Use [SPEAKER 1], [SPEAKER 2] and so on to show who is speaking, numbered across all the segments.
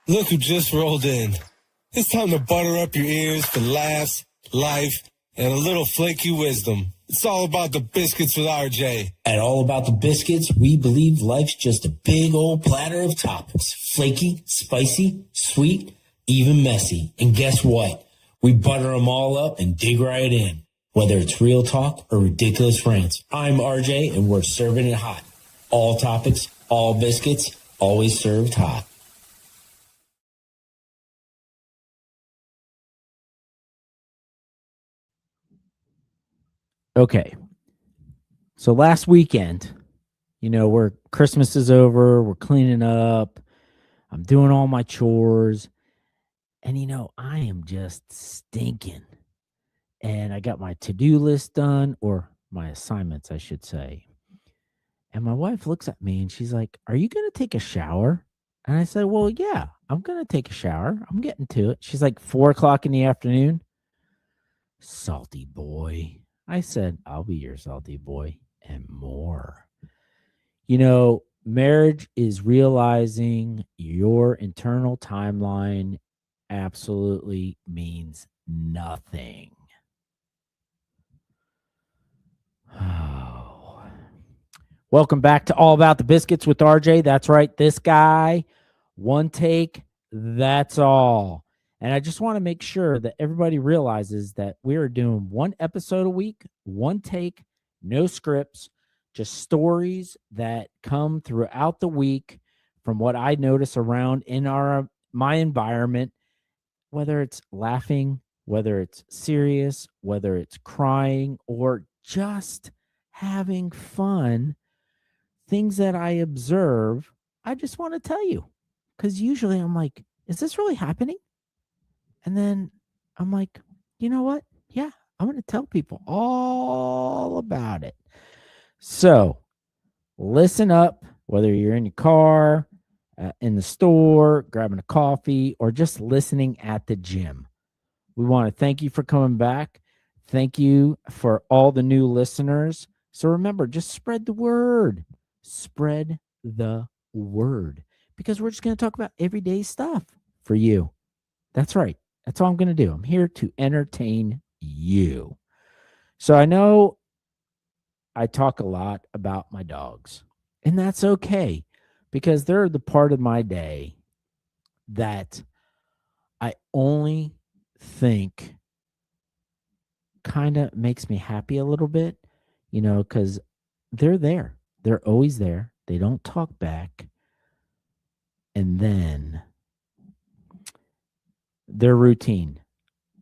[SPEAKER 1] Look who just rolled in. It's time to butter up your ears for laughs, life, and a little flaky wisdom. It's all about the biscuits with RJ.
[SPEAKER 2] At All About the Biscuits, we believe life's just a big old platter of toppings. Flaky, spicy, sweet, even messy. And guess what? We butter them all up and dig right in. Whether it's real talk or ridiculous rants. I'm RJ and we're serving it hot. All topics, all biscuits, always served hot.
[SPEAKER 3] Okay. So last weekend, where Christmas is over, we're cleaning up, I'm doing all my chores, and I am just stinking. And I got my to-do list done, or my assignments, I should say. And my wife looks at me and she's like, "Are you going to take a shower?" And I said, "Well, yeah, I'm going to take a shower. I'm getting to it." She's like, 4:00 in the afternoon. Salty boy. I said, "I'll be your salty boy and more." Marriage is realizing your internal timeline absolutely means nothing. Oh. Welcome back to All About the Biscuits with RJ. That's right, this guy. One take, that's all. And I just want to make sure that everybody realizes that we are doing one episode a week, one take, no scripts, just stories that come throughout the week from what I notice around in my environment, whether it's laughing, whether it's serious, whether it's crying, or just having fun, things that I observe, I just want to tell you. Because usually I'm like, is this really happening? And then I'm like, you know what? Yeah, I'm going to tell people all about it. So listen up, whether you're in your car, in the store, grabbing a coffee, or just listening at the gym. We want to thank you for coming back. Thank you for all the new listeners. So remember, just spread the word. Spread the word. Because we're just going to talk about everyday stuff for you. That's right. That's all I'm going to do. I'm here to entertain you. So I know I talk a lot about my dogs, and that's okay because they're the part of my day that I only think kind of makes me happy a little bit, because they're there. They're always there. They don't talk back. And then their routine.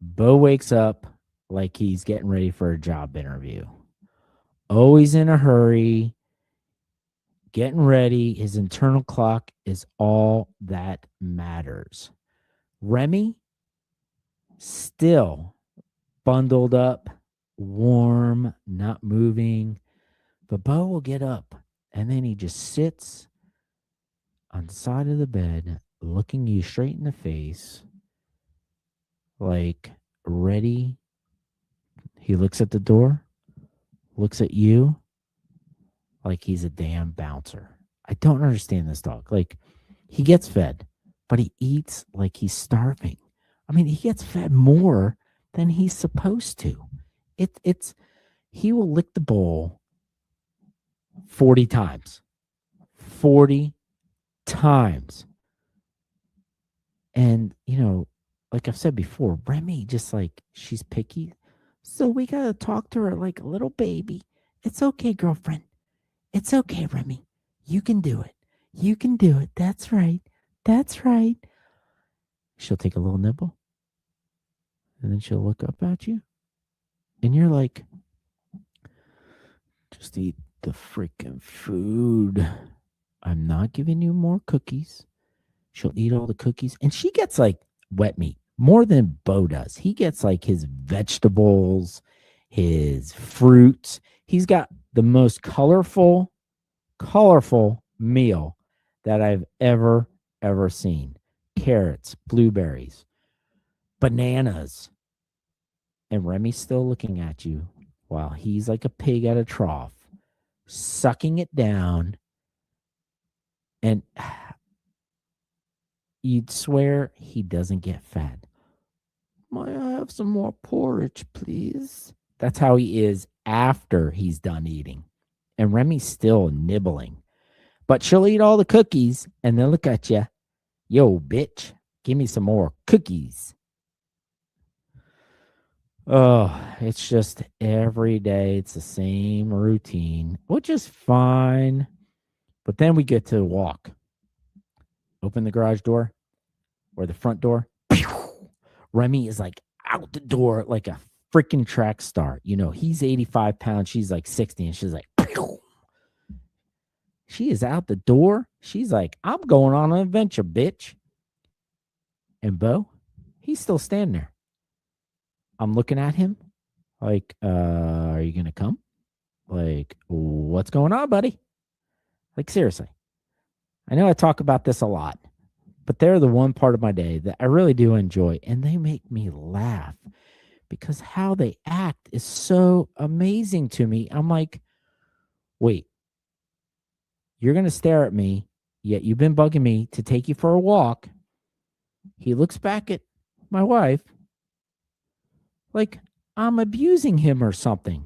[SPEAKER 3] Bo wakes up like he's getting ready for a job interview. Always in a hurry, getting ready. His internal clock is all that matters. Remy, still bundled up, warm, not moving. But Bo will get up and then he just sits on the side of the bed, looking you straight in the face, like ready. He looks at the door, looks at you like he's a damn bouncer. I don't understand this dog. Like, he gets fed, but he eats like he's starving. I mean, he gets fed more than he's supposed to. He will lick the bowl 40 times. 40 times. And, like I've said before, Remy just like, she's picky. So we got to talk to her like a little baby. It's okay, girlfriend. It's okay, Remy. You can do it. You can do it. That's right. That's right. She'll take a little nibble. And then she'll look up at you. And you're like, just eat the freaking food. I'm not giving you more cookies. She'll eat all the cookies. And she gets like wet meat more than Bo does. He gets like his vegetables, his fruits. He's got the most colorful meal that I've ever seen. Carrots, blueberries, bananas. And Remy's still looking at you while he's like a pig at a trough, sucking it down. And you'd swear he doesn't get fat. Might I have some more porridge, please? That's how he is after he's done eating. And Remy's still nibbling. But she'll eat all the cookies and then look at you. Yo, bitch, give me some more cookies. Oh, it's just every day. It's the same routine, which is fine. But then we get to walk. Open the garage door or the front door. Remy is like out the door like a freaking track star. You know, he's 85 pounds. She's like 60. And she's like, she is out the door. She's like, I'm going on an adventure, bitch. And Bo, he's still standing there. I'm looking at him like, are you going to come? Like, what's going on, buddy? Like, seriously. I know I talk about this a lot, but they're the one part of my day that I really do enjoy. And they make me laugh because how they act is so amazing to me. I'm like, wait, you're going to stare at me, yet you've been bugging me to take you for a walk. He looks back at my wife like I'm abusing him or something.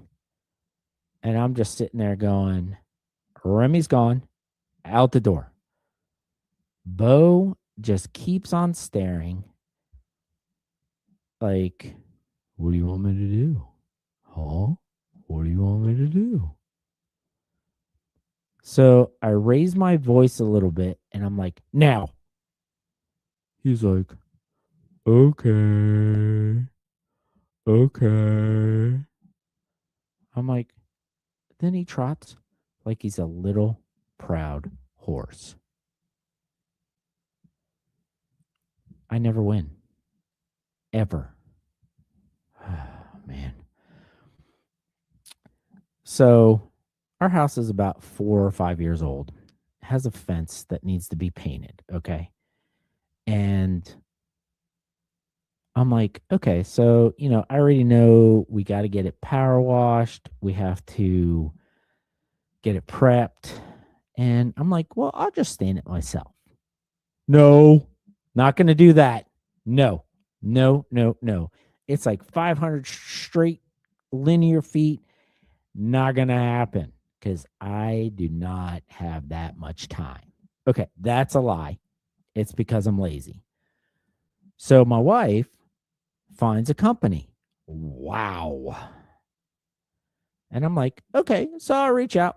[SPEAKER 3] And I'm just sitting there going, Remy's gone, out the door. Bo just keeps on staring like, what do you want me to do? Huh? What do you want me to do? So I raise my voice a little bit and I'm like, now. He's like, okay. Okay. I'm like, then he trots like he's a little proud horse. I never win. Ever. Man. So our house is about 4 or 5 years old. It has a fence that needs to be painted. Okay. And I'm like, okay, so, you know, I already know we got to get it power washed. We have to get it prepped. And I'm like, well, I'll just stain it myself. No, not going to do that. No. It's like 500 straight linear feet. Not going to happen because I do not have that much time. Okay, that's a lie. It's because I'm lazy. So my wife finds a company. Wow. And I'm like, okay, so I'll reach out.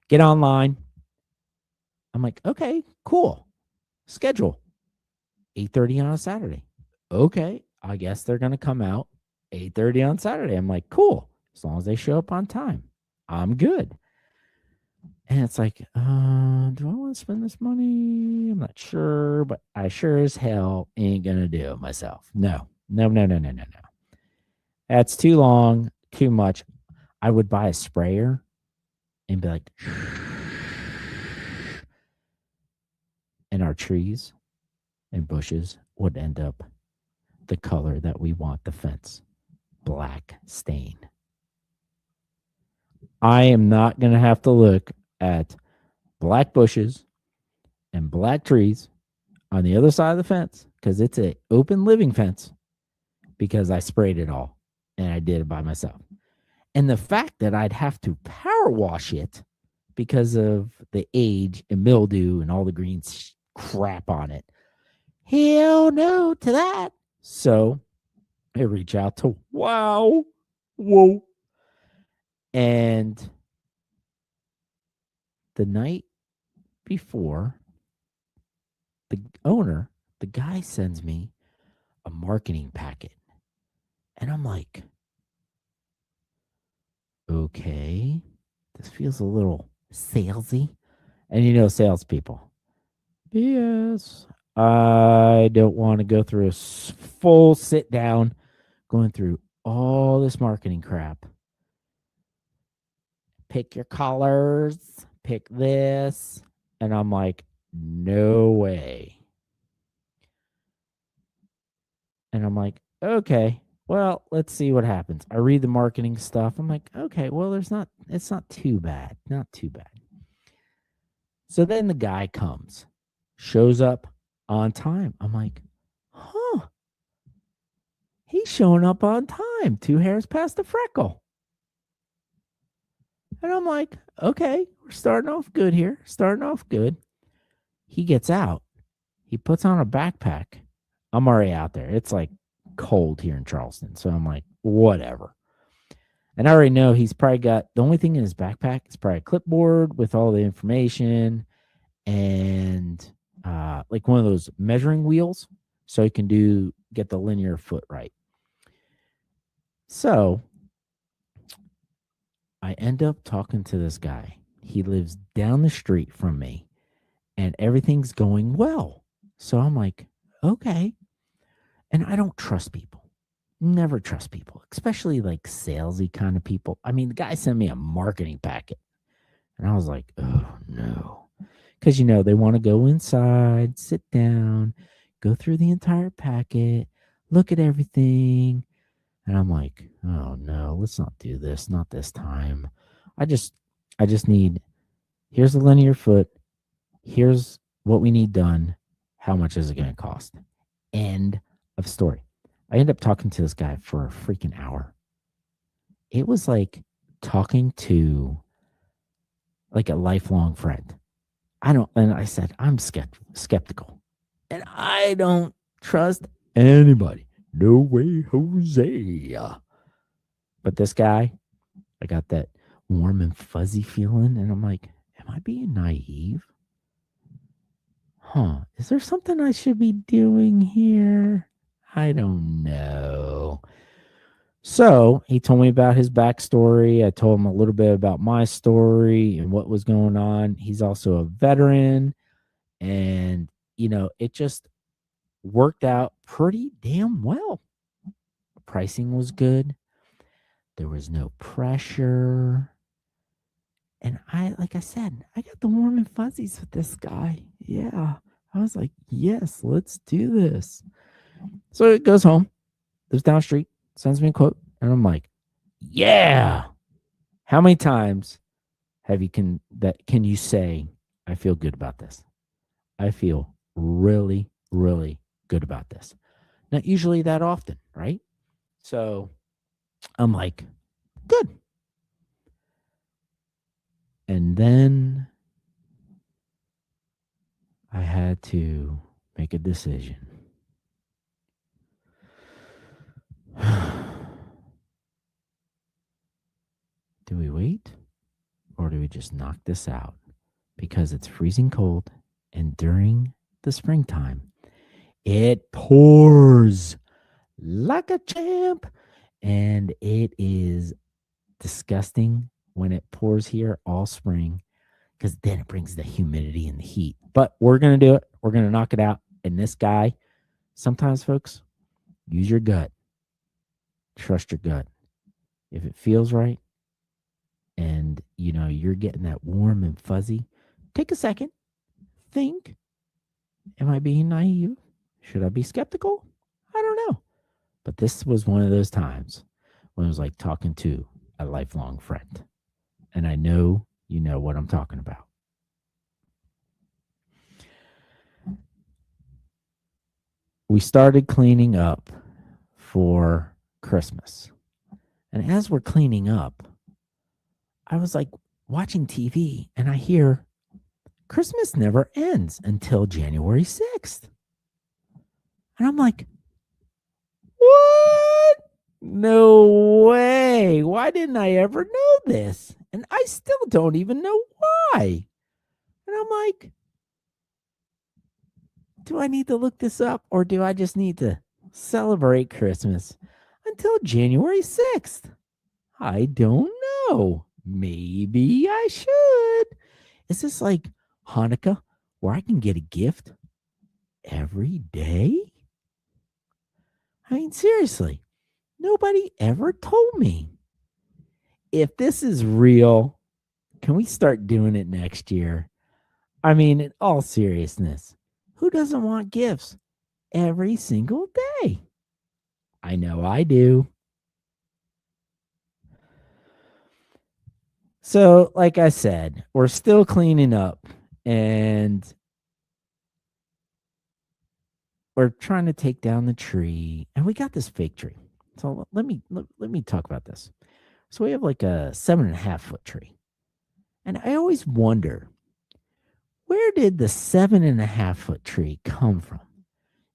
[SPEAKER 3] Get online. I'm like, okay, cool. Schedule 8:30 on a Saturday. Okay, I guess they're going to come out 8:30 on Saturday. I'm like, cool. As long as they show up on time, I'm good. And it's like, do I want to spend this money? I'm not sure, but I sure as hell ain't going to do it myself. No. That's too long, too much. I would buy a sprayer and be like, and our trees and bushes would end up the color that we want the fence, black stain. I am not going to have to look at black bushes and black trees on the other side of the fence because it's an open living fence because I sprayed it all and I did it by myself. And the fact that I'd have to power wash it because of the age and mildew and all the green crap on it. Hell no to that. So I reach out to Whoa. And the night before, the owner, the guy sends me a marketing packet. And I'm like, okay, this feels a little salesy. And you know, salespeople. BS. I don't want to go through a full sit down going through all this marketing crap. Pick your colors, pick this. And I'm like, no way. And I'm like, okay, well, let's see what happens. I read the marketing stuff. I'm like, okay, well, it's not too bad. Not too bad. So then the guy comes shows up on time. I'm like, huh, he's showing up on time, 2 hairs past the freckle. And I'm like, okay, we're starting off good here. Starting off good. He gets out. He puts on a backpack. I'm already out there. It's like cold here in Charleston. So I'm like, whatever. And I already know he's probably got the only thing in his backpack is probably a clipboard with all the information and like one of those measuring wheels so he can get the linear foot right. So I end up talking to this guy. He lives down the street from me and everything's going well. So I'm like, okay. And I don't trust people. Never trust people, especially like salesy kind of people. I mean, the guy sent me a marketing packet and I was like, oh no. Because, they want to go inside, sit down, go through the entire packet, look at everything. And I'm like, oh no, let's not do this. Not this time. I just need, here's the linear foot. Here's what we need done. How much is it going to cost? End of story. I ended up talking to this guy for a freaking hour. It was like talking to like a lifelong friend. And I said, I'm skeptical. And I don't trust anybody. No way, Jose. But this guy, I got that warm and fuzzy feeling. And I'm like, am I being naive? Is there something I should be doing here? I don't know. So he told me about his backstory. I told him a little bit about my story and what was going on. He's also a veteran. And, it just worked out pretty damn well. Pricing was good. There was no pressure. And like I said, I got the warm and fuzzies with this guy. Yeah. I was like, yes, let's do this. So it goes home, lives down the street, sends me a quote. And I'm like, yeah. How many times can you say, I feel good about this? I feel really, really good about this. Not usually that often, right? So I'm like, good. And then I had to make a decision. Do we wait or do we just knock this out? Because it's freezing cold and during the springtime, it pours like a champ and it is disgusting when it pours here all spring because then it brings the humidity and the heat. But we're going to do it. We're going to knock it out. And this guy, sometimes, folks, use your gut. Trust your gut. If it feels right and, you're getting that warm and fuzzy, take a second. Think, am I being naive? Should I be skeptical? I don't know. But this was one of those times when it was like talking to a lifelong friend. And I know you know what I'm talking about. We started cleaning up for Christmas. And as we're cleaning up, I was like watching TV and I hear Christmas never ends until January 6th. And I'm like, what? No way. Why didn't I ever know this? And I still don't even know why. And I'm like, do I need to look this up or do I just need to celebrate Christmas until January 6th? I don't know. Maybe I should. Is this like Hanukkah where I can get a gift every day? I mean, seriously, nobody ever told me. If this is real, can we start doing it next year? I mean, in all seriousness, who doesn't want gifts every single day? I know I do. So, like I said, we're still cleaning up and we're trying to take down the tree, and we got this fake tree. So let me talk about this. So we have like a 7.5 foot tree, and I always wonder, where did the 7.5 foot tree come from?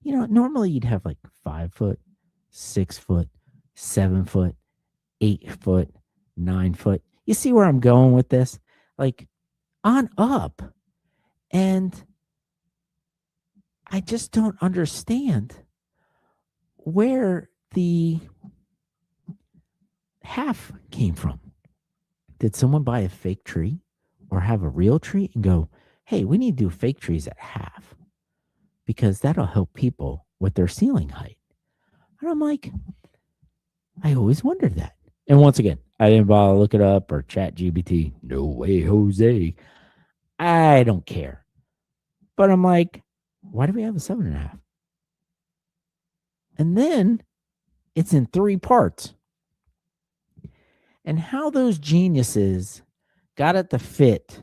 [SPEAKER 3] Normally you'd have like 5 foot, 6 foot, 7 foot, 8 foot, 9 foot. You see where I'm going with this? Like on up. And I just don't understand where the half came from. Did someone buy a fake tree or have a real tree and go, hey, we need to do fake trees at half because that'll help people with their ceiling height? And I'm like, I always wondered that. And once again, I didn't bother to look it up or chat GBT. No way, Jose. I don't care. But I'm like, why do we have a 7.5? And then it's in 3 parts. And how those geniuses got it to fit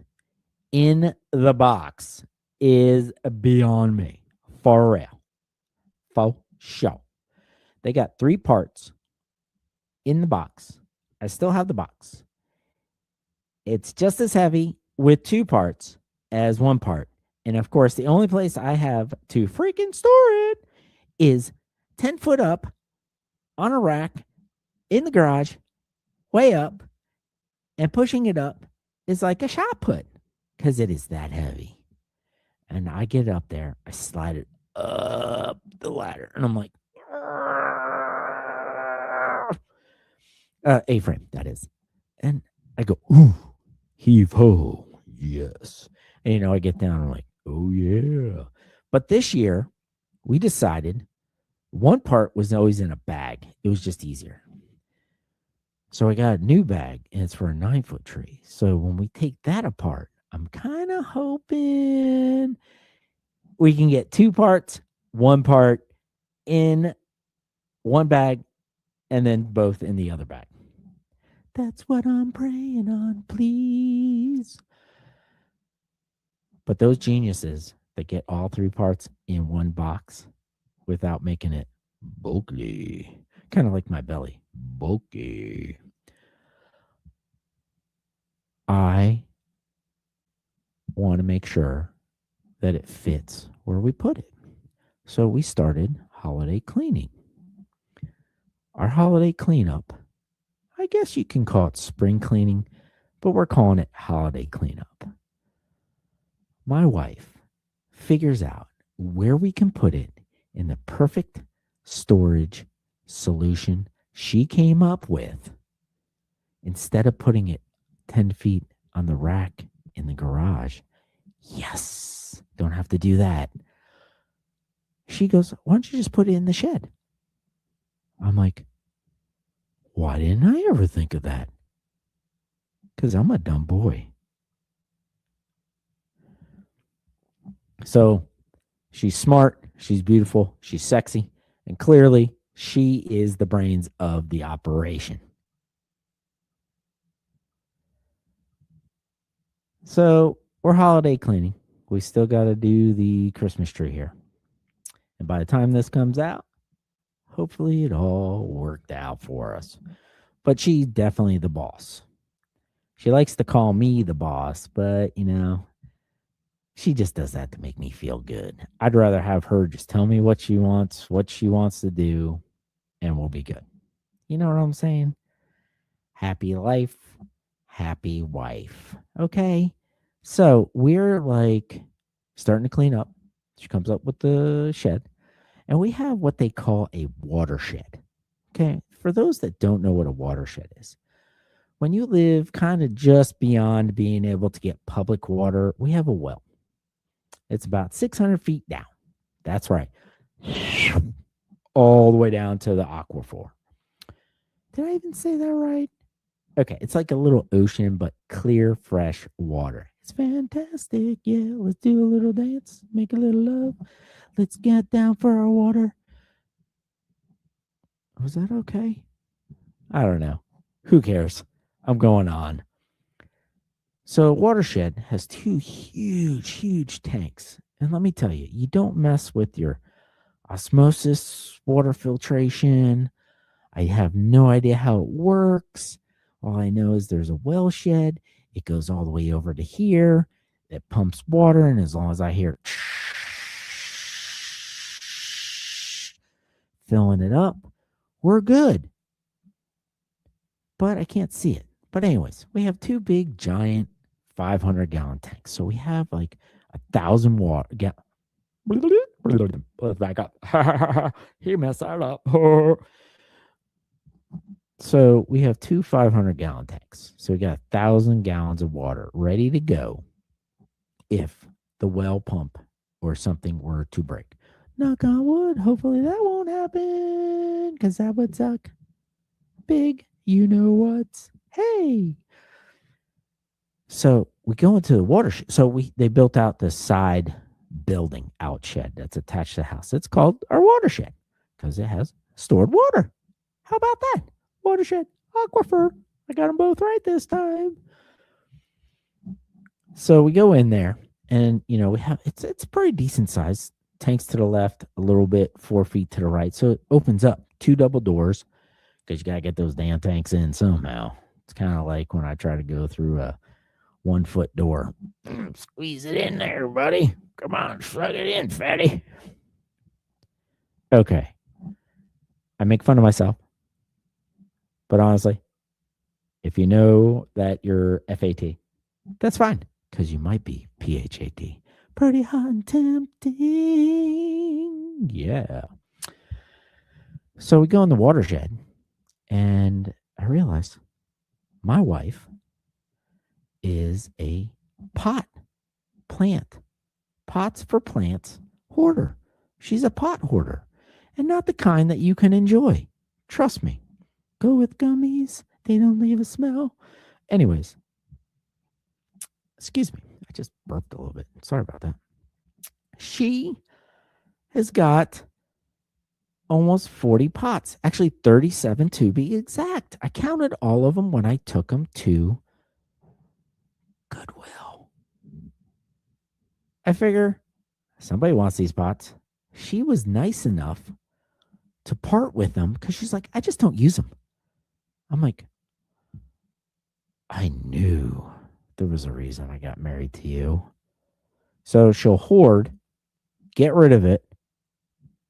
[SPEAKER 3] in the box is beyond me. For real. For sure. They got 3 parts in the box. I still have the box. It's just as heavy with 2 parts as 1 part. And of course, the only place I have to freaking store it is 10 foot up on a rack in the garage, way up, and pushing it up is like a shot put because it is that heavy. And I get up there, I slide it up the ladder, and I'm like, A-frame, that is. And I go, ooh, heave ho, yes. And, I get down, I'm like, oh, yeah. But this year, we decided 1 part was always in a bag. It was just easier. So I got a new bag, and it's for a 9-foot tree. So when we take that apart, I'm kind of hoping we can get 2 parts, 1 part in 1 bag, and then both in the other bag. That's what I'm praying on, please. But those geniuses that get all 3 parts in 1 box without making it bulky, kind of like my belly, bulky. I want to make sure that it fits where we put it. So we started holiday cleaning. Our holiday cleanup, I guess you can call it spring cleaning, but we're calling it holiday cleanup. My wife figures out where we can put it in the perfect storage solution she came up with. Instead of putting it 10 feet on the rack in the garage, yes, don't have to do that. She goes, why don't you just put it in the shed? I'm like, why didn't I ever think of that? Because I'm a dumb boy. So she's smart, she's beautiful, she's sexy, and clearly she is the brains of the operation. So we're holiday cleaning. We still got to do the Christmas tree here. And by the time this comes out, hopefully it all worked out for us. But she's definitely the boss. She likes to call me the boss, but, she just does that to make me feel good. I'd rather have her just tell me what she wants to do, and we'll be good. You know what I'm saying? Happy life, happy wife. Okay. So we're like starting to clean up. She comes up with the shed, and we have what they call a watershed. Okay. For those that don't know what a watershed is, when you live kind of just beyond being able to get public water, we have a well. It's about 600 feet down. That's right. All the way down to the aquifer. Did I even say that right? Okay, it's like a little ocean, but clear, fresh water. It's fantastic. Yeah, let's do a little dance, make a little love. Let's get down for our water. Was that okay? I don't know. Who cares? I'm going on. So watershed has 2 huge, huge tanks. And let me tell you, you don't mess with your osmosis, water filtration. I have no idea how it works. All I know is there's a well shed. It goes all the way over to here. It pumps water, and as long as I hear filling it up, we're good. But I can't see it. But anyways, we have two big, giant 500-gallon tanks. So we have like 1,000 water. Let's back up. He messed that up. So we have two 500-gallon tanks. So we got 1,000 gallons of water ready to go if the well pump or something were to break. Knock on wood. Hopefully that won't happen because that would suck. Big, you know what? Hey. So we go into the watershed. So they built out the side building out shed that's attached to the house. It's called our watershed because it has stored water. How about that? Watershed, aquifer. I got them both right this time. So we go in there, and we have it's pretty decent size. Tanks to the left, a little bit 4 feet to the right. So it opens up 2 double doors because you gotta get those damn tanks in somehow. It's kind of like when I try to go through a 1-foot door. Squeeze it in there, buddy. Come on, slug it in, fatty. Okay. I make fun of myself. But honestly, if you know that you're FAT, that's fine. Because you might be PHAT. Pretty hot and tempting. Yeah. So we go in the watershed. And I realized my wife is a pots for plants hoarder. She's a pot hoarder, and not the kind that you can enjoy. Trust me. Go with gummies. They don't leave a smell. Anyways, excuse me. I just burped a little bit. Sorry about that. She has got almost 40 pots. Actually, 37 to be exact. I counted all of them when I took them to Goodwill. I figure somebody wants these pots. She was nice enough to part with them because she's like, I just don't use them. I'm like, I knew there was a reason I got married to you. So she'll hoard, get rid of it.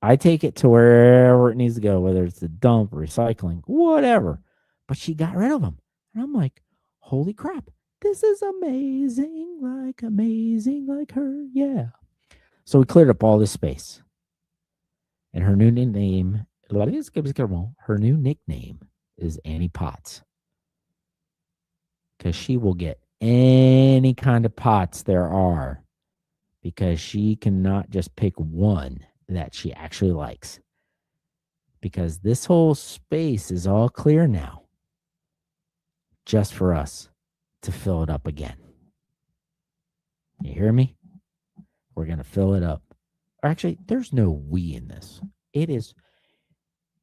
[SPEAKER 3] I take it to wherever it needs to go, whether it's the dump, recycling, whatever. But she got rid of them. And I'm like, holy crap. This is amazing like her. Yeah. So we cleared up all this space. And her new nickname is Annie Potts. Because she will get any kind of pots there are. Because she cannot just pick one that she actually likes. Because this whole space is all clear now. Just for us to fill it up again. You hear me? We're going to fill it up. Or actually, there's no we in this. It is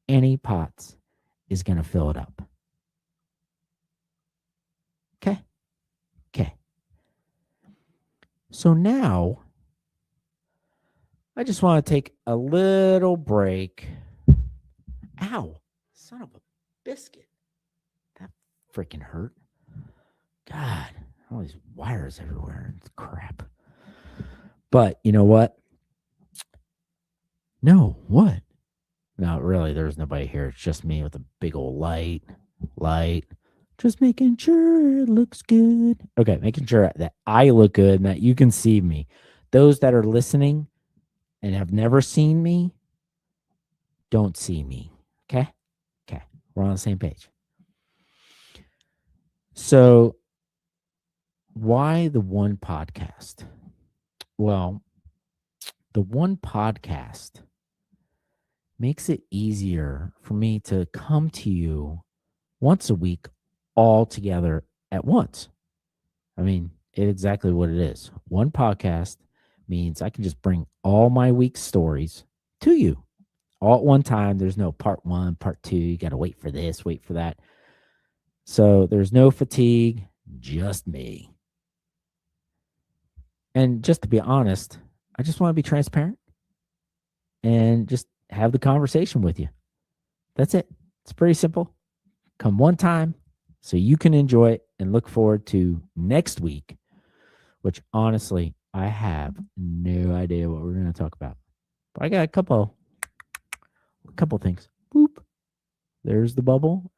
[SPEAKER 3] Annie Potts is going to fill it up. Okay? Okay. So now, I just want to take a little break. Ow. Son of a biscuit. That freaking hurt. God. All these wires everywhere. It's crap. But you know what? No, what? No, really, there's nobody here. It's just me with a big old light. Just making sure it looks good. Okay, making sure that I look good and that you can see me. Those that are listening and have never seen me, don't see me. Okay? Okay. We're on the same page. So, why the one podcast? Well, the one podcast makes it easier for me to come to you once a week all together at once. I mean, it's exactly what it is. One podcast means I can just bring all my week's stories to you all at one time. There's no part 1, part 2. You got to wait for this, wait for that. So there's no fatigue, just me. And just to be honest, I just want to be transparent and just have the conversation with you. That's it. It's pretty simple. Come one time so you can enjoy it and look forward to next week, which honestly, I have no idea what we're going to talk about. But I got a couple things. Boop. There's the bubble.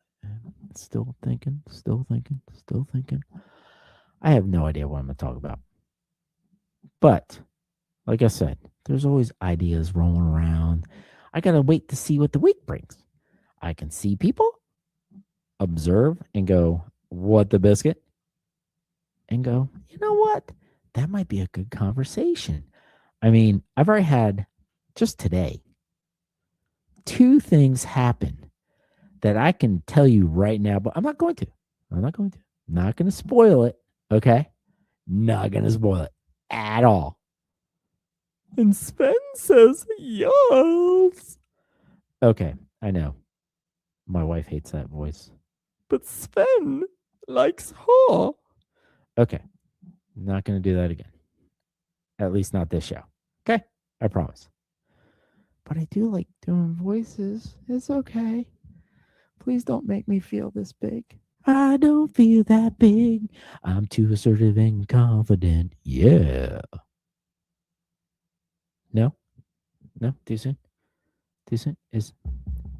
[SPEAKER 3] Still thinking. I have no idea what I'm going to talk about. But like I said, there's always ideas rolling around. I got to wait to see what the week brings. I can see people, observe, and go, what the biscuit? And go, you know what? That might be a good conversation. I mean, I've already had, just today, 2 things happen that I can tell you right now, but I'm not going to. Not going to spoil it, okay? Not going to spoil it at all. And Sven says yes. Okay, I know. My wife hates that voice. But Sven likes her. Okay, not going to do that again. At least not this show. Okay, I promise. But I do like doing voices. It's okay. Please don't make me feel this big. I don't feel that big. I'm too assertive and confident. Yeah. No? Too soon? Is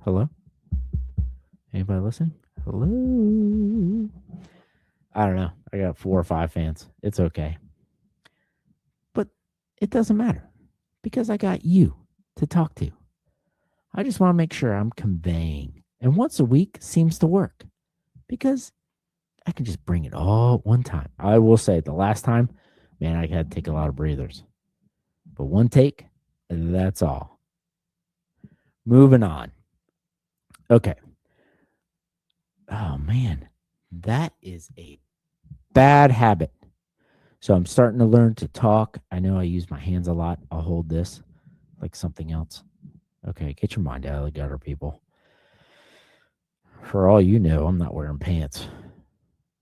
[SPEAKER 3] hello? Anybody listening? Hello? I don't know. I got 4 or 5 fans. It's okay. But it doesn't matter because I got you to talk to. I just want to make sure I'm conveying. And once a week seems to work because I can just bring it all at one time. I will say the last time, man, I had to take a lot of breathers. But one take, that's all. Moving on. Okay. Oh, man. That is a bad habit. So I'm starting to learn to talk. I know I use my hands a lot. I'll hold this like something else. Okay, get your mind out of the gutter, people. For all you know, I'm not wearing pants.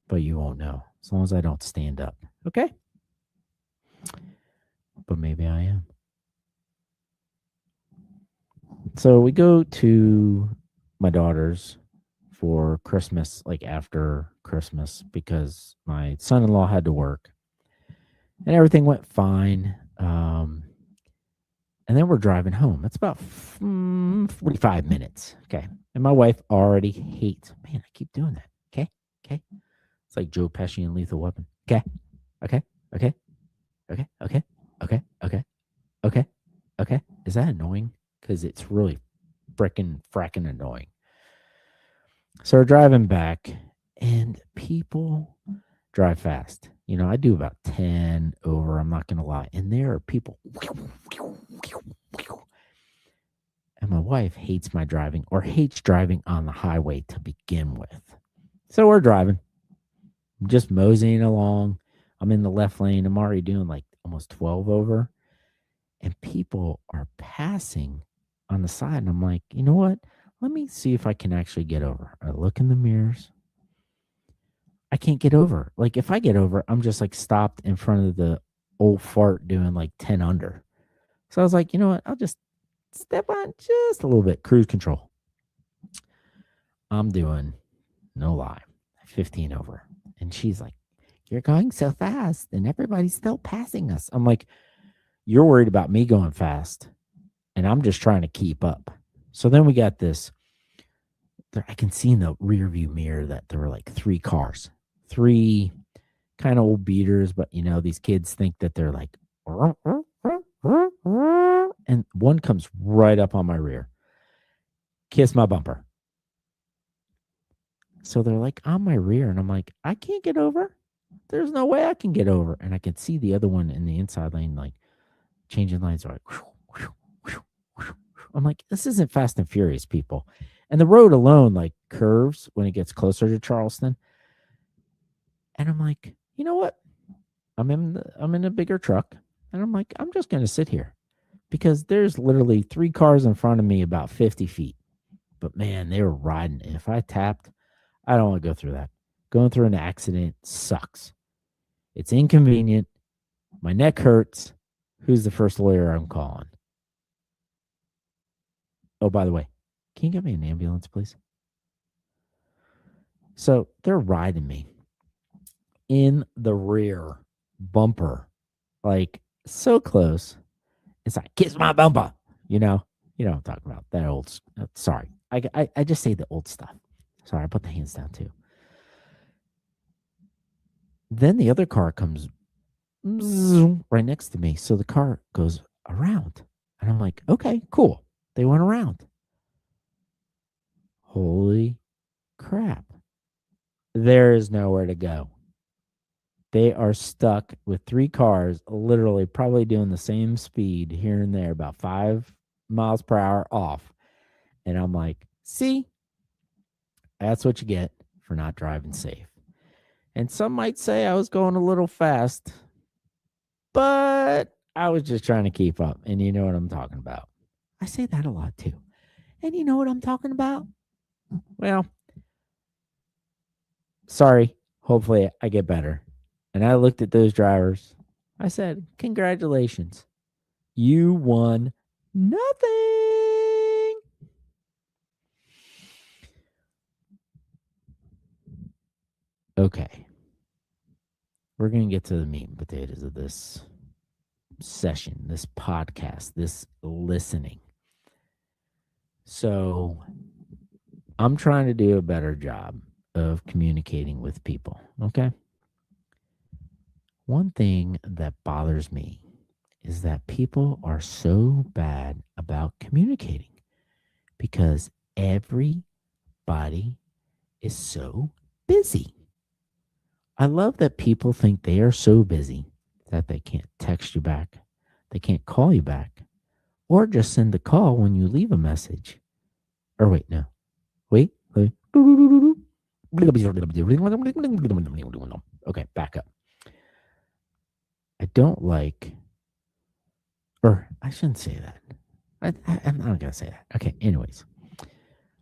[SPEAKER 3] But you won't know as long as I don't stand up. Okay? But maybe I am. So we go to my daughter's for Christmas, like after Christmas, because my son-in-law had to work. And everything went fine. And then we're driving home. It's about 45 minutes. Okay. And my wife already hates, man, I keep doing that. Okay. It's like Joe Pesci in Lethal Weapon. Okay. Is that annoying? Because it's really fracking annoying. So we're driving back and people drive fast. You know, I do about 10 over. I'm not going to lie. And there are people. And my wife hates my driving or hates driving on the highway to begin with. So we're driving. I'm just moseying along. I'm in the left lane. I'm already doing like almost 12 over. And people are passing on the side. And I'm like, you know what? Let me see if I can actually get over. I look in the mirrors. I can't get over. Like if I get over, I'm just like stopped in front of the old fart doing like 10 under. So I was like, you know what? I'll just step on just a little bit. Cruise control. I'm doing, no lie, 15 over. And she's like, you're going so fast and everybody's still passing us. I'm like, you're worried about me going fast and I'm just trying to keep up. So then we got this. I can see in the rear view mirror that there were like 3 cars, 3 kind of old beaters, but you know, these kids think that they're like, and one comes right up on my rear, kiss my bumper. So they're like on my rear and I'm like, I can't get over. There's no way I can get over. And I can see the other one in the inside lane, like changing lanes. Like, I'm like, this isn't Fast and Furious, people. And the road alone like curves when it gets closer to Charleston. And I'm like, you know what? I'm in a bigger truck. And I'm like, I'm just going to sit here because there's literally 3 cars in front of me about 50 feet. But man, they were riding. If I tapped, I don't want to go through that. Going through an accident sucks. It's inconvenient. My neck hurts. Who's the first lawyer I'm calling? Oh, by the way, can you get me an ambulance, please? So they're riding me in the rear bumper, like so close. It's like, kiss my bumper, you know? You know what I'm talking about. That old, sorry. I just say the old stuff. Sorry, I put the hands down too. Then the other car comes right next to me. So the car goes around. And I'm like, okay, cool. They went around. Holy crap. There is nowhere to go. They are stuck with 3 cars, literally probably doing the same speed here and there, about 5 miles per hour off. And I'm like, see, that's what you get for not driving safe. And some might say I was going a little fast, but I was just trying to keep up. And you know what I'm talking about. I say that a lot too. And you know what I'm talking about? Well, sorry. Hopefully I get better. And I looked at those drivers. I said, congratulations. You won nothing. Okay. We're going to get to the meat and potatoes of this session, this podcast, this listening. So I'm trying to do a better job of communicating with people. Okay. One thing that bothers me is that people are so bad about communicating because everybody is so busy. I love that people think they are so busy that they can't text you back, they can't call you back, or just send a call when you leave a message. Or wait, no. Wait. Okay, back up. I don't like, or I shouldn't say that. I'm not going to say that. Okay, anyways.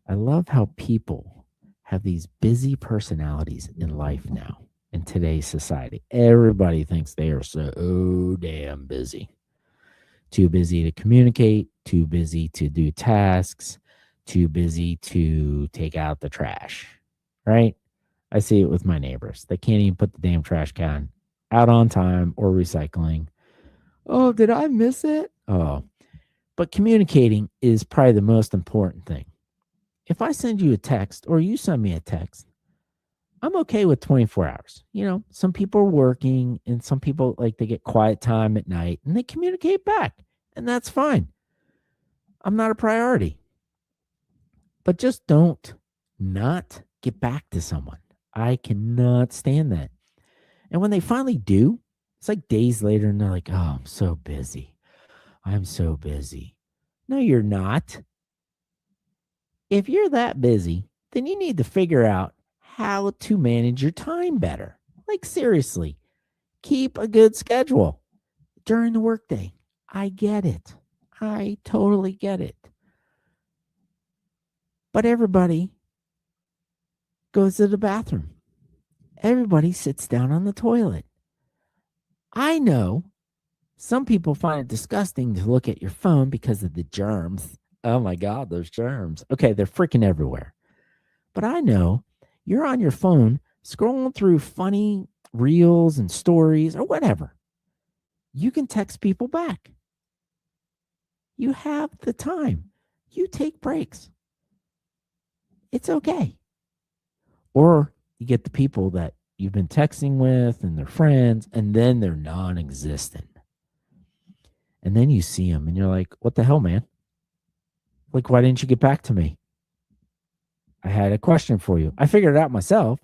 [SPEAKER 3] I love how people have these busy personalities in life now, in today's society. Everybody thinks they are so damn busy. Too busy to communicate, too busy to do tasks, too busy to take out the trash, right? I see it with my neighbors. They can't even put the damn trash can out on time or recycling. Oh, did I miss it? Oh, but communicating is probably the most important thing. If I send you a text or you send me a text, I'm okay with 24 hours. You know, some people are working and some people like they get quiet time at night and they communicate back, and that's fine. I'm not a priority. But just don't not get back to someone. I cannot stand that. And when they finally do, it's like days later and they're like, oh, I'm so busy. I'm so busy. No, you're not. If you're that busy, then you need to figure out how to manage your time better. Like, seriously, keep a good schedule during the workday. I get it. I totally get it. But everybody goes to the bathroom. Everybody sits down on the toilet. I know some people find it disgusting to look at your phone because of the germs. Oh my God, those germs. Okay, they're freaking everywhere. But I know you're on your phone scrolling through funny reels and stories or whatever. You can text people back. You have the time. You take breaks. It's okay. Or you get the people that you've been texting with and they're friends, and then they're non existent. And then you see them and you're like, what the hell, man? Like, why didn't you get back to me? I had a question for you. I figured it out myself.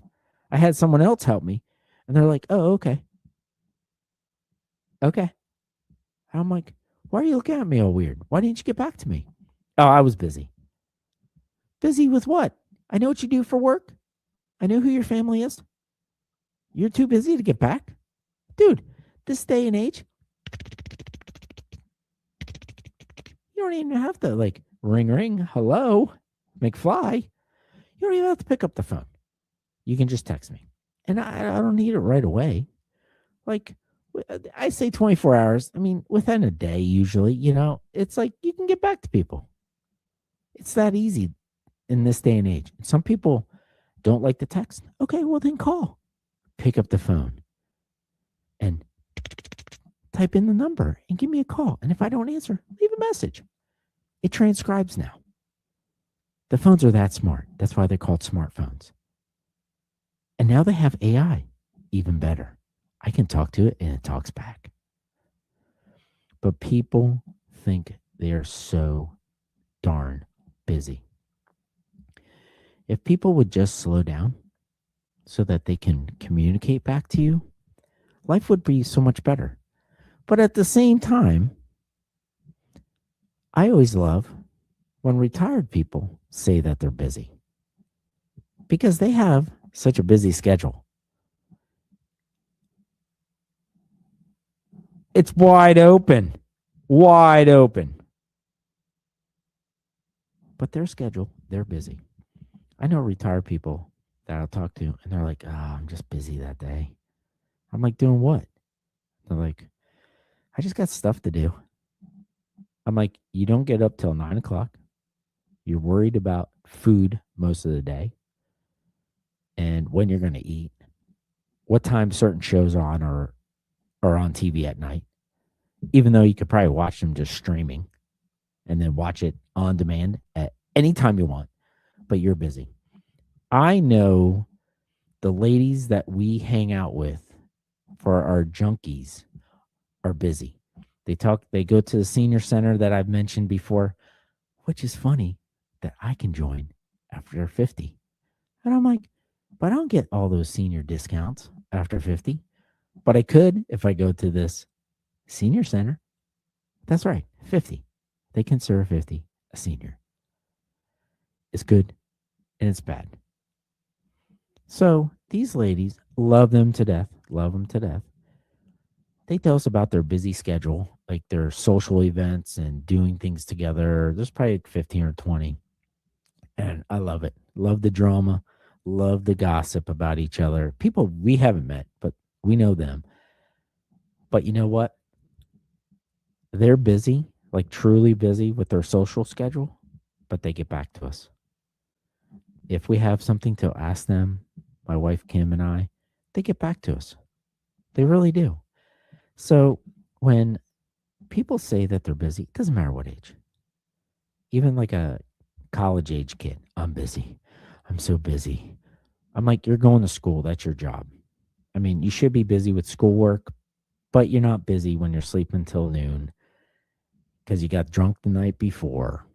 [SPEAKER 3] I had someone else help me. And they're like, oh, okay. Okay. I'm like, why are you looking at me all weird? Why didn't you get back to me? Oh, I was busy. Busy with what? I know what you do for work. I know who your family is. You're too busy to get back? Dude, this day and age, you don't even have to like ring, hello, McFly. You don't even have to pick up the phone. You can just text me. And I don't need it right away. Like, I say 24 hours. I mean, within a day, usually, you know, it's like you can get back to people. It's that easy in this day and age. Some people don't like the text. Okay, well then call. Pick up the phone and type in the number and give me a call. And if I don't answer, leave a message. It transcribes now. The phones are that smart. That's why they're called smartphones. And now they have AI, even better. I can talk to it and it talks back. But people think they are so darn busy. If people would just slow down so that they can communicate back to you, life would be so much better. But at the same time, I always love when retired people say that they're busy because they have such a busy schedule. It's wide open. But their schedule, they're busy. I know retired people that I'll talk to, and they're like, I'm just busy that day. I'm like, doing what? They're like, I just got stuff to do. I'm like, you don't get up till 9 o'clock. You're worried about food most of the day and when you're going to eat, what time certain shows are on or are on TV at night, even though you could probably watch them just streaming and then watch it on demand at any time you want, but you're busy. I know the ladies that we hang out with for our junkies are busy. They go to the senior center that I've mentioned before, which is funny that I can join after they're 50. And I'm like, but I don't get all those senior discounts after 50. But I could if I go to this senior center. That's right, 50. They consider 50 a senior. It's good and it's bad. So these ladies love them to death. They tell us about their busy schedule, like their social events and doing things together. There's probably 15 or 20. And I love it. Love the drama. Love the gossip about each other. People we haven't met, but we know them. But you know what? They're busy, like truly busy with their social schedule, but they get back to us. If we have something to ask them, my wife Kim and I, they get back to us. They really do. So when people say that they're busy, it doesn't matter what age. Even like a college age kid, I'm busy. I'm so busy. I'm like, you're going to school. That's your job. I mean, you should be busy with schoolwork, but you're not busy when you're sleeping till noon because you got drunk the night before.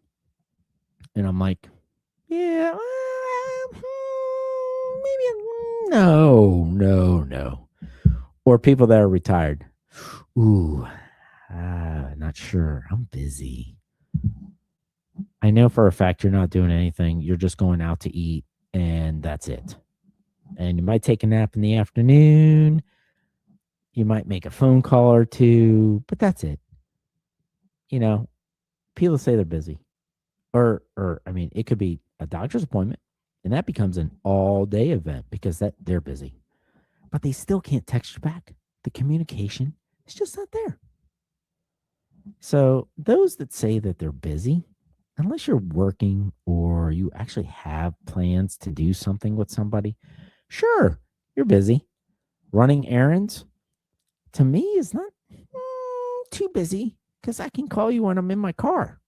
[SPEAKER 3] And I'm like, yeah, maybe no. Or people that are retired. Ooh, not sure. I'm busy. I know for a fact you're not doing anything. You're just going out to eat, and that's it. And you might take a nap in the afternoon. You might make a phone call or two, but that's it. You know, people say they're busy. Or I mean, it could be a doctor's appointment, and that becomes an all-day event because they're busy. But they still can't text you back. The communication is just not there. So those that say that they're busy, unless you're working or you actually have plans to do something with somebody, sure, you're busy. Running errands, to me, is not too busy because I can call you when I'm in my car.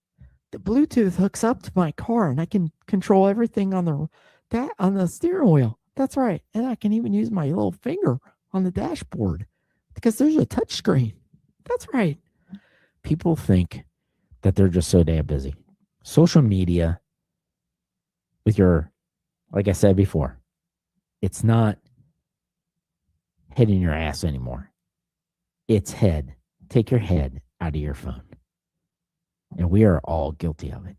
[SPEAKER 3] The Bluetooth hooks up to my car and I can control everything on the steering wheel. That's right. And I can even use my little finger on the dashboard because there's a touch screen. That's right. People think that they're just so damn busy. Social media, with like I said before, it's not head in your ass anymore. It's head. Take your head out of your phone. And we are all guilty of it.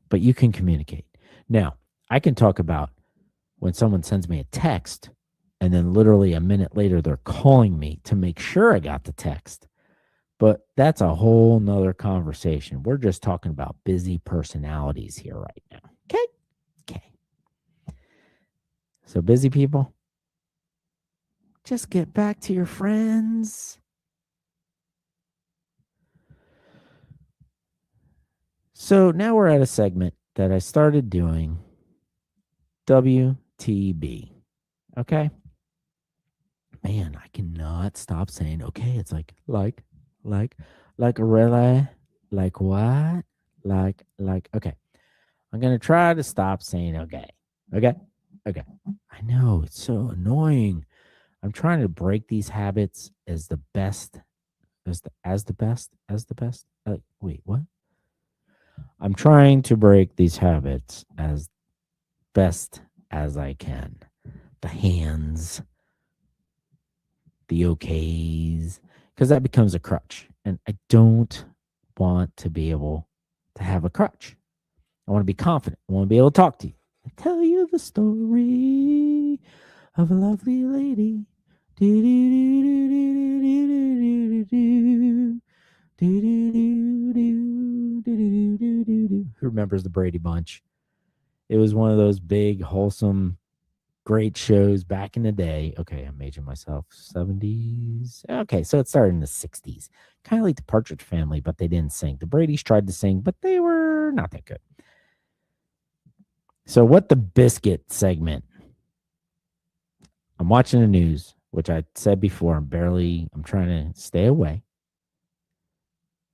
[SPEAKER 3] But you can communicate. Now, I can talk about when someone sends me a text and then literally a minute later they're calling me to make sure I got the text. But that's a whole nother conversation. We're just talking about busy personalities here right now. Okay. So busy people, just get back to your friends. So now we're at a segment that I started doing WTB. Okay. Man, I cannot stop saying okay. It's like really, like what, like okay. I'm gonna try to stop saying okay. Okay. Okay. I know it's so annoying. I'm trying to break these habits as the best, as the best. Wait, what? I'm trying to break these habits as best as I can. The hands, the okays, because that becomes a crutch. And I don't want to be able to have a crutch. I want to be confident. I want to be able to talk to you. I tell you the story of a lovely lady. Who remembers the Brady Bunch? It was one of those big, wholesome, great shows back in the day. Okay, I'm aging myself. 70s. Okay, so it started in the 60s. Kind of like the Partridge Family, but they didn't sing. The Bradys tried to sing, but they were not that good. So what the biscuit segment? I'm watching the news, which I said before, I'm trying to stay away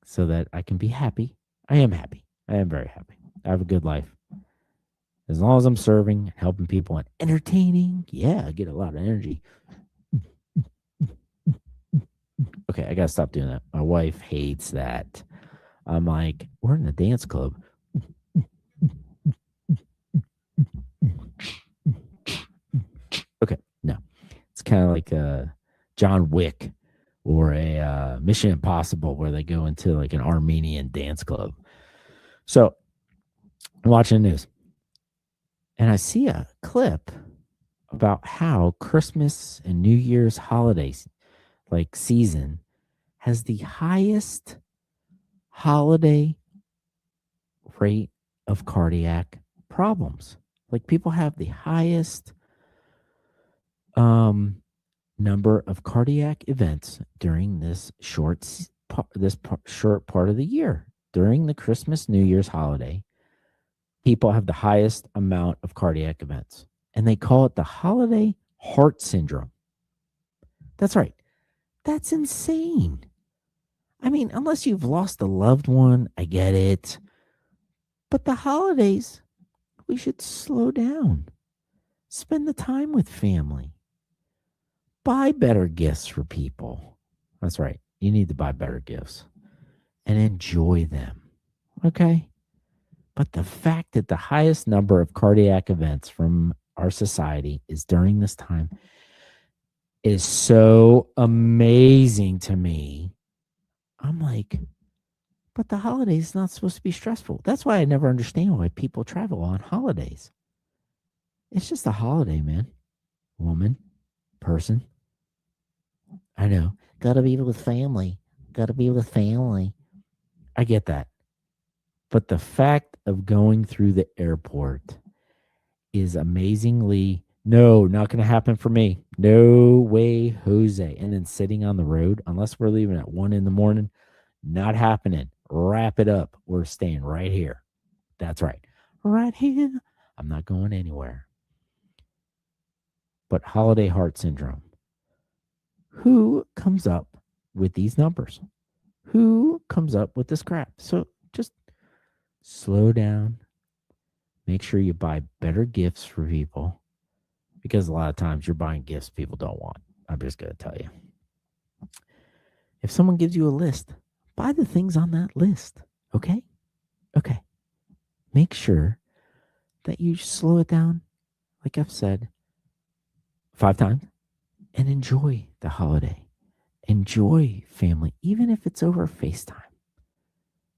[SPEAKER 3] so that I can be happy. I am happy. I am very happy. I have a good life. As long as I'm serving, helping people, and entertaining, yeah, I get a lot of energy. Okay, I got to stop doing that. My wife hates that. I'm like, we're in a dance club. Okay, no. It's kind of like a John Wick or a Mission Impossible where they go into like an Armenian dance club. So I'm watching the news and I see a clip about how Christmas and New Year's holidays, like season, has the highest holiday rate of cardiac problems. Like people have the highest number of cardiac events during this short part of the year. During the Christmas New Year's holiday, people have the highest amount of cardiac events, and they call it the holiday heart syndrome. That's right. That's insane. I mean, unless you've lost a loved one, I get it. But the holidays, we should slow down. Spend the time with family. Buy better gifts for people. That's right. You need to buy better gifts and enjoy them. Okay? But the fact that the highest number of cardiac events from our society is during this time is so amazing to me. I'm like, but the holidays not supposed to be stressful. That's why I never understand why people travel on holidays. It's just a holiday, man. Woman, person. I know. Gotta be with family. Gotta be with family. I get that. But the fact of going through the airport is amazingly, no, not going to happen for me. No way, Jose. And then sitting on the road, unless we're leaving at 1 a.m, not happening. Wrap it up. We're staying right here. That's right. Right here. I'm not going anywhere. But holiday heart syndrome. Who comes up with these numbers? Who comes up with this crap? So just slow down. Make sure you buy better gifts for people, because a lot of times you're buying gifts people don't want. I'm just going to tell you. If someone gives you a list, buy the things on that list. Okay? Okay. Make sure that you slow it down, like I've said 5 times, and enjoy the holiday. Enjoy family, even if it's over FaceTime.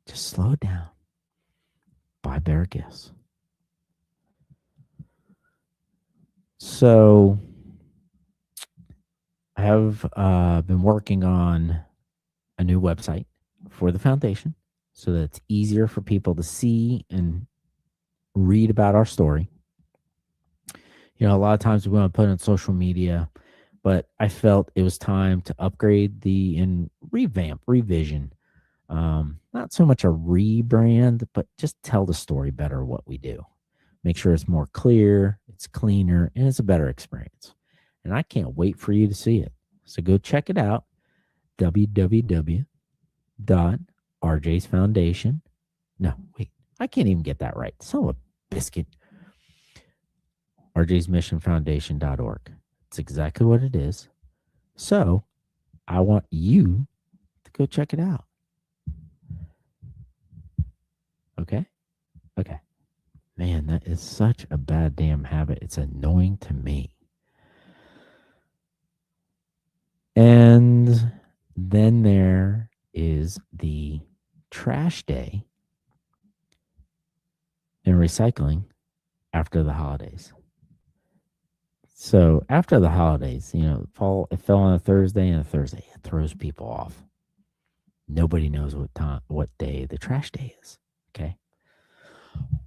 [SPEAKER 3] Just slow down. Buy better gifts. So I have been working on a new website for the foundation so that it's easier for people to see and read about our story. You know, a lot of times we want to put it on social media, but I felt it was time to upgrade and revision Not so much a rebrand, but just tell the story better what we do. Make sure it's more clear, it's cleaner, and it's a better experience. And I can't wait for you to see it. So go check it out. www.rj's Foundation. No, wait, I can't even get that right. So a biscuit. RJ's Mission Foundation.org. It's exactly what it is. So I want you to go check it out. Okay? Okay. Man, that is such a bad damn habit. It's annoying to me. And then there is the trash day and recycling after the holidays. So after the holidays, it fell on a Thursday, and a Thursday it throws people off. Nobody knows what day the trash day is. Okay.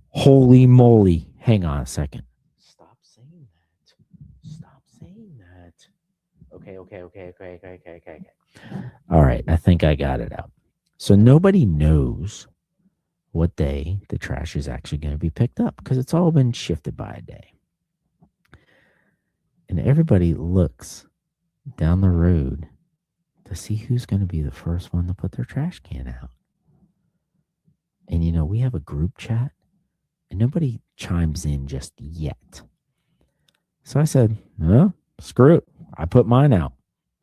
[SPEAKER 3] Holy moly. Hang on a second. Stop saying that. Okay. All right. I think I got it out. So nobody knows what day the trash is actually going to be picked up because it's all been shifted by a day. And everybody looks down the road to see who's going to be the first one to put their trash can out. And, we have a group chat, and nobody chimes in just yet. So I said, no, screw it. I put mine out.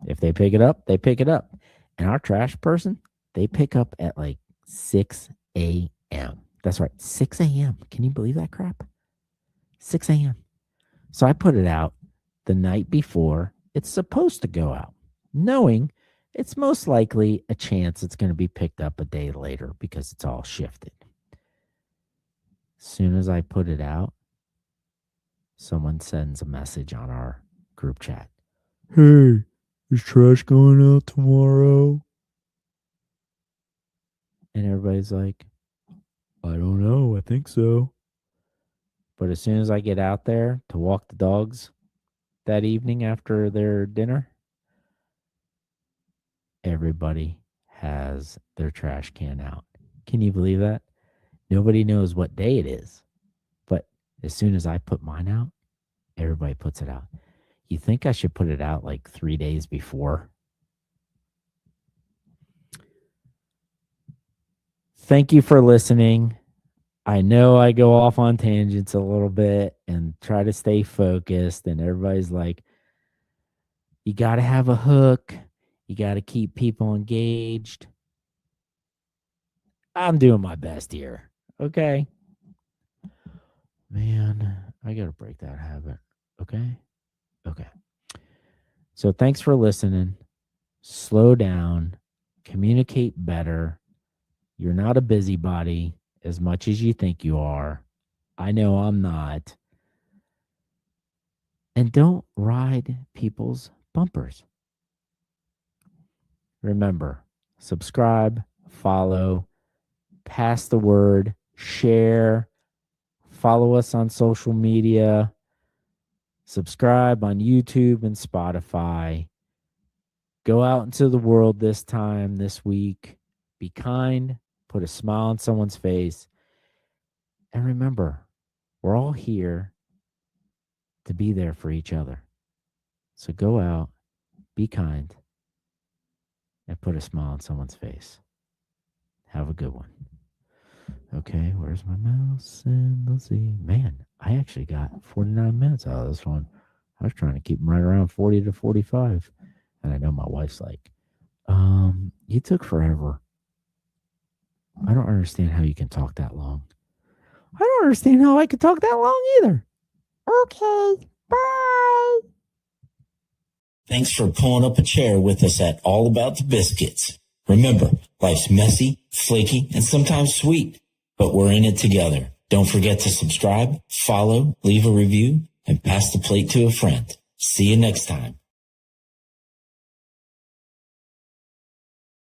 [SPEAKER 3] If they pick it up, they pick it up. And our trash person, they pick up at like 6 a.m. That's right, 6 a.m. Can you believe that crap? 6 a.m. So I put it out the night before it's supposed to go out, knowing it's most likely a chance it's going to be picked up a day later because it's all shifted. As soon as I put it out, someone sends a message on our group chat. Hey, is trash going out tomorrow? And everybody's like, I don't know. I think so. But as soon as I get out there to walk the dogs that evening after their dinner, everybody has their trash can out. Can you believe that? Nobody knows what day it is. But as soon as I put mine out, everybody puts it out. You think I should put it out like 3 days before? Thank you for listening. I know I go off on tangents a little bit and try to stay focused, and everybody's like, you got to have a hook. You got to keep people engaged. I'm doing my best here. Okay. Man, I got to break that habit. Okay. So thanks for listening. Slow down. Communicate better. You're not a busybody as much as you think you are. I know I'm not. And don't ride people's bumpers. Remember, subscribe, follow, pass the word, share, follow us on social media, subscribe on YouTube and Spotify. Go out into the world this week. Be kind, put a smile on someone's face. And remember, we're all here to be there for each other. So go out, be kind, and put a smile on someone's face. Have a good one. Okay, where's my mouse? And let's see. Man, I actually got 49 minutes out of this one. I was trying to keep them right around 40 to 45. And I know my wife's like, you took forever. I don't understand how you can talk that long. I don't understand how I can talk that long either. Okay, bye.
[SPEAKER 2] Thanks for pulling up a chair with us at All About the Biscuits. Remember, life's messy, flaky, and sometimes sweet, but we're in it together. Don't forget to subscribe, follow, leave a review, and pass the plate to a friend. See you next time.